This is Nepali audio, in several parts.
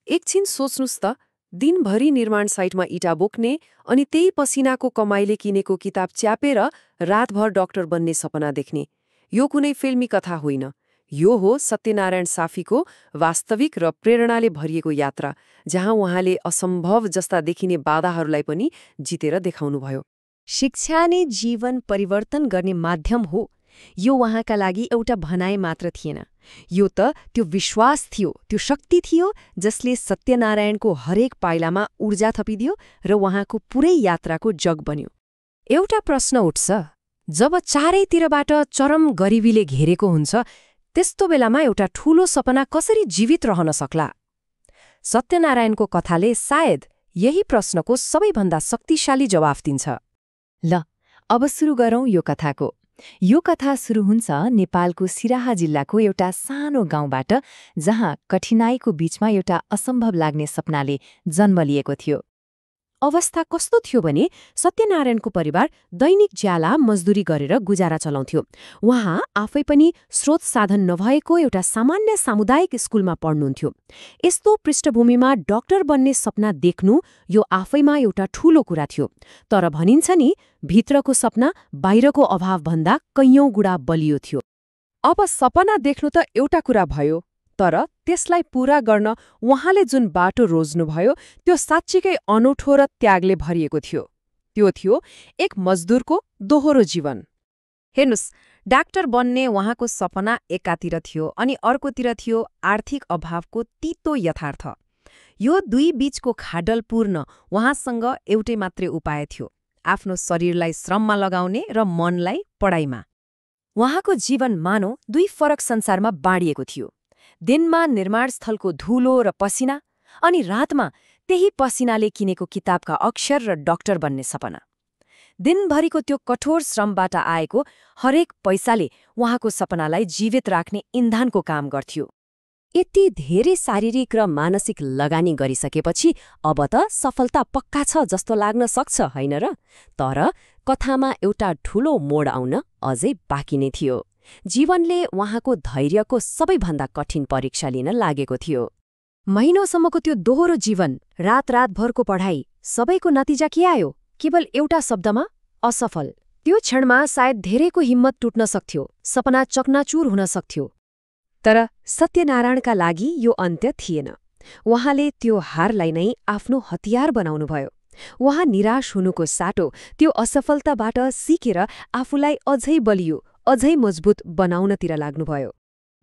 एकछिन सोच्नुस् त, दिनभरि निर्माण साइटमा इँटा बोक्ने अनि त्यही पसिनाको कमाइले किनेको किताब च्यापेर रातभर डाक्टर बन्ने सपना देख्ने। यो कुनै फिल्मी कथा होइन। यो हो सत्यनारायण साफीको वास्तविक र प्रेरणाले भरिएको यात्रा, जहाँ उहाँले असम्भव जस्ता देखिने बाधाहरूलाई पनि जितेर देखाउनुभयो। शिक्षा नै जीवन परिवर्तन गर्ने माध्यम हो, यो उहाँका लागि एउटा भनाइ मात्र थिएन। यो त त्यो विश्वास थियो, त्यो शक्ति थियो जसले सत्यनारायणको हरेक पाइलामा ऊर्जा थपिदियो र उहाँको पुरै यात्राको जग बन्यो। एउटा प्रश्न उठ्छ, जब चारैतिरबाट चरम गरिबीले घेरेको हुन्छ, त्यस्तो बेलामा एउटा ठूलो सपना कसरी जीवित रहन सक्ला? सत्यनारायणको कथाले सायद यही प्रश्नको सबैभन्दा शक्तिशाली जवाफ दिन्छ। ल, अब सुरु गरौँ यो कथाको। यो कथा सुरु हुन्छ नेपालको सिराहा जिल्लाको एउटा सानो गाउँबाट, जहाँ कठिनाईको बीचमा एउटा असम्भव लाग्ने सपनाले जन्म लिएको थियो। अवस्था कस्तो थियो भने सत्यनारायणको परिवार दैनिक ज्याला मजदुरी गरेर गुजारा चलाउँथ्यो। उहाँ आफै पनि स्रोत साधन नभएको एउटा सामान्य सामुदायिक स्कुलमा पढ्नुहुन्थ्यो। यस्तो पृष्ठभूमिमा डाक्टर बन्ने सपना देख्नु यो आफैमा एउटा ठूलो कुरा थियो। तर भनिन्छ नि, भित्रको सपना बाहिरको अभावभन्दा कैयौं गुणा बलियो थियो। अब सपना देख्नु त एउटा कुरा भयो, तर त्यसलाई पूरा गर्न उहाँले जुन बाटो रोज्नुभयो त्यो साँच्चीकै अनौठो र त्यागले भरिएको थियो। त्यो थियो एक मजदुरको दोहोरो जीवन। हेर्नुस्, डाक्टर बन्ने उहाँको सपना एकातिर थियो अनि अर्कोतिर थियो आर्थिक अभावको तीतो यथार्थ। यो दुई बीचको खाडल पूर्ण उहाँसँग एउटै मात्रै उपाय थियो, आफ्नो शरीरलाई श्रममा लगाउने र मनलाई पढाइमा। उहाँको जीवन मानौ दुई फरक संसारमा बाँडिएको थियो। दिनमा निर्माणस्थलको धुलो र पसिना, अनि रातमा त्यही पसिनाले किनेको किताबका अक्षर र डाक्टर बन्ने सपना। दिनभरिको त्यो कठोर श्रमबाट आएको हरेक पैसाले उहाँको सपनालाई जीवित राख्ने इन्धनको काम गर्थ्यो। यति धेरै शारीरिक र मानसिक लगानी गरिसकेपछि अब त सफलता पक्का छ जस्तो लाग्न सक्छ, होइन र? तर कथामा एउटा ठूलो मोड आउन अझै बाँकी नै थियो। जीवनले उहाँको धैर्यको सबैभन्दा कठिन परीक्षा लिन लागेको थियो। महिनौसम्मको त्यो दोहोरो जीवन, रातभरको पढाइ, सबैको नतिजा के आयो? केवल एउटा शब्दमा, असफल। त्यो क्षणमा सायद धेरैको हिम्मत टुट्न सक्थ्यो, सपना चकनाचुर हुन सक्थ्यो। तर सत्यनारायणका लागि यो अन्त्य थिएन। उहाँले त्यो हारलाई नै आफ्नो हतियार बनाउनुभयो। उहाँ निराश हुनुको साटो त्यो असफलताबाट सिकेर आफूलाई अझै बलियो, अझै मजबुत बनाउनतिर लाग्नुभयो।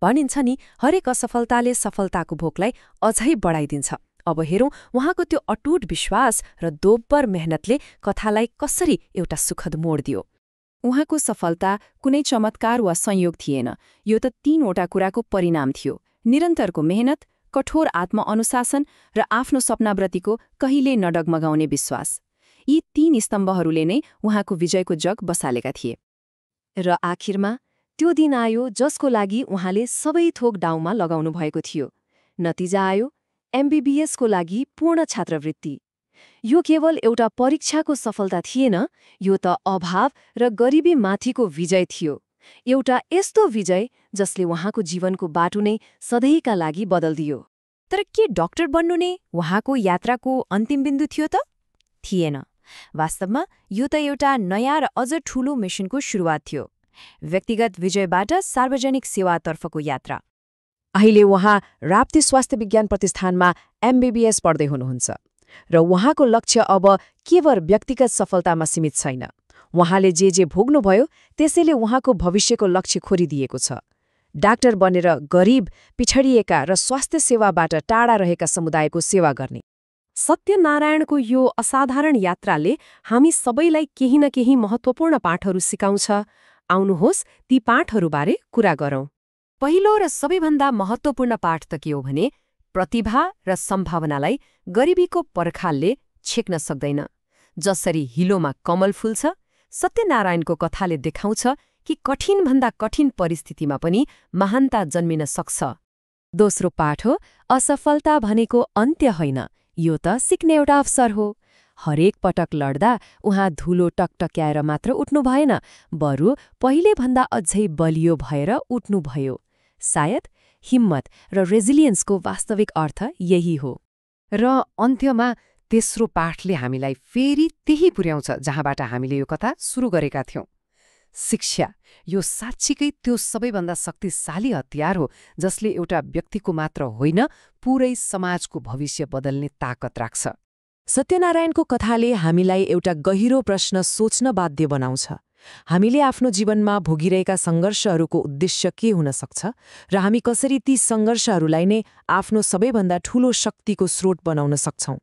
भनिन्छ नि, हरेक असफलताले सफलताको भोकलाई अझै बढाइदिन्छ। अब हेरौँ उहाँको त्यो अटुट विश्वास र दोब्बर मेहनतले कथालाई कसरी एउटा सुखद मोड दियो। उहाँको सफलता कुनै चमत्कार वा संयोग थिएन, यो त तीनवटा कुराको परिणाम थियो: निरन्तरको मेहनत, कठोर आत्मअनुशासन र आफ्नो सपनाप्रतिको कहिले नडगमगाउने विश्वास। यी तीन स्तम्भहरूले नै उहाँको विजयको जग बसालेका थिए। र आखिरमा त्यो दिन आयो जसको लागि उहाँले सबै थोक दाउमा लगाउनु भएको थियो। नतिजा आयो, MBBSको लागि पूर्ण छात्रवृत्ति। यो केवल एउटा परीक्षाको सफलता थिएन, यो त अभाव र गरिबीमाथिको विजय थियो। एउटा यस्तो विजय जसले उहाँको जीवनको बाटो नै सधैँका लागि बदल्दियो। तर के डाक्टर बन्नु नै उहाँको यात्राको अन्तिम बिन्दु थियो त? थिएन। वास्तवमा यो त एउटा नयाँ र अझ ठूलो मिशनको सुरुवात थियो, व्यक्तिगत विजयबाट सार्वजनिक सेवातर्फको यात्रा। अहिले उहाँ राप्ती स्वास्थ्य विज्ञान प्रतिष्ठानमा MBBS पढ्दै हुनुहुन्छ र उहाँको लक्ष्य अब केवल व्यक्तिगत सफलतामा सीमित छैन। उहाँले जे भोग्नुभयो त्यसैले उहाँको भविष्यको लक्ष्य खोरिदिएको छ। डाक्टर बनेर गरिब, पिछडिएका र स्वास्थ्य सेवाबाट टाढा रहेका समुदायको सेवा गर्ने। सत्यनारायणको यो असाधारण यात्राले हामी सबैलाई केही न केही महत्त्वपूर्ण पाठहरू सिकाउँछ। आउनुहोस् ती पाठहरूबारे कुरा गरौँ। पहिलो र सबैभन्दा महत्त्वपूर्ण पाठ त के हो भने, प्रतिभा र सम्भावनालाई गरिबीको पर्खालले छेक्न सक्दैन। जसरी हिलोमा कमल फुल्छ, सत्यनारायणको कथाले देखाउँछ कि कठिनभन्दा कठिन परिस्थितिमा पनि महानता जन्मिन सक्छ। दोस्रो पाठ हो, असफलता भनेको अन्त्य होइन, यो त सिक्ने एउटा अवसर हो। हरेक पटक लड्दा उहाँ धुलो टकटक्याएर मात्र उठ्नु भएन, बरु पहिलेभन्दा अझै बलियो भएर उठ्नुभयो। सायद हिम्मत र रेजिलियन्सको वास्तविक अर्थ यही हो। र अन्त्यमा तेस्रो पाठले हामीलाई फेरि त्यही पुर्याउँछ जहाँबाट हामीले यो कथा सुरु गरेका थियौं। शिक्षा यो साँच्चीकै त्यो सबैभन्दा शक्तिशाली हतियार हो जसले एउटा व्यक्तिको मात्र होइन पुरै समाजको भविष्य बदल्ने ताकत राख्छ। सत्यनारायणको कथाले हामीलाई एउटा गहिरो प्रश्न सोच्न बाध्य बनाउँछ। हामीले आफ्नो जीवनमा भोगिरहेका सङ्घर्षहरूको उद्देश्य के हुन सक्छ र हामी कसरी ती सङ्घर्षहरूलाई नै आफ्नो सबैभन्दा ठूलो शक्तिको स्रोत बनाउन सक्छौं।